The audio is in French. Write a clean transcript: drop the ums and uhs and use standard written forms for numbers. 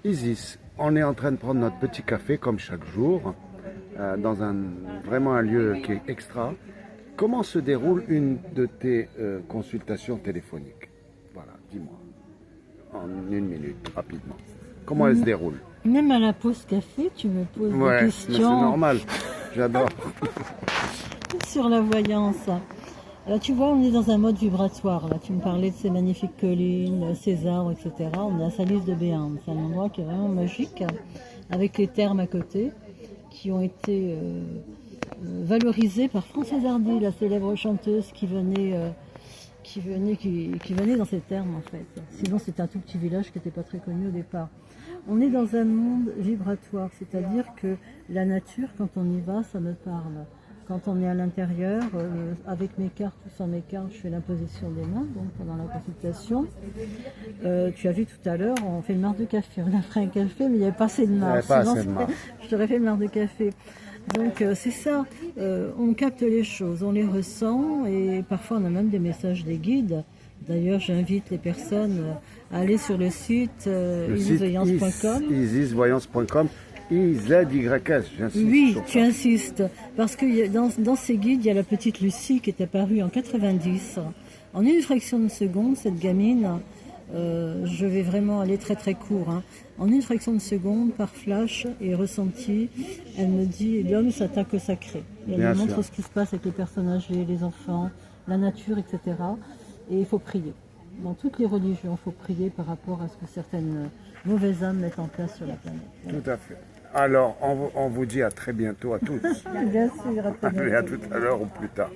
Isis, on est en train de prendre notre petit café comme chaque jour, dans vraiment un lieu qui est extra. Comment se déroule une de tes consultations téléphoniques? Voilà, dis-moi, en une minute, rapidement. Comment elle se déroule? Même à la pause café, tu me poses des Ouais, mais c'est questions normal, j'adore. sur la voyance. Là, tu vois, on est dans un mode vibratoire. Là, tu me parlais de ces magnifiques collines, ces arbres, etc. On est à Salis de Béarn. C'est un endroit qui est vraiment magique, avec les thermes à côté, qui ont été valorisés par Françoise Hardy, la célèbre chanteuse qui venait dans ces termes en fait. Sinon, c'était un tout petit village qui n'était pas très connu au départ. On est dans un monde vibratoire, c'est-à-dire que la nature, quand on y va, ça me parle. Quand on est à l'intérieur, avec mes cartes ou sans mes cartes, je fais l'imposition des mains, donc pendant la consultation. Tu as vu tout à l'heure, on fait le marc de café. On a fait un café, mais il n'y avait pas assez de marc. Sinon, je t'aurais fait le marc de café. Donc c'est ça, on capte les choses, on les ressent et parfois on a même des messages des guides. D'ailleurs, j'invite les personnes à aller sur le site isisvoyance.com. isisvoyance.com, IZYS, j'insiste. Oui, tu insistes, parce que dans ces guides, il y a la petite Lucie qui est apparue en 90. En une fraction de seconde, cette gamine, je vais vraiment aller très très court, hein. En une fraction de seconde, par flash et ressenti, elle me dit « l'homme s'attaque au sacré ». Et elle me montre ce qui se passe avec les personnes âgées, les enfants, la nature, etc. Et il faut prier. Dans toutes les religions, il faut prier par rapport à ce que certaines mauvaises âmes mettent en place sur la planète. Voilà. Tout à fait. Alors, on vous dit à très bientôt à tous. Bien sûr, à très bientôt. Allez, à tout à l'heure ou plus tard.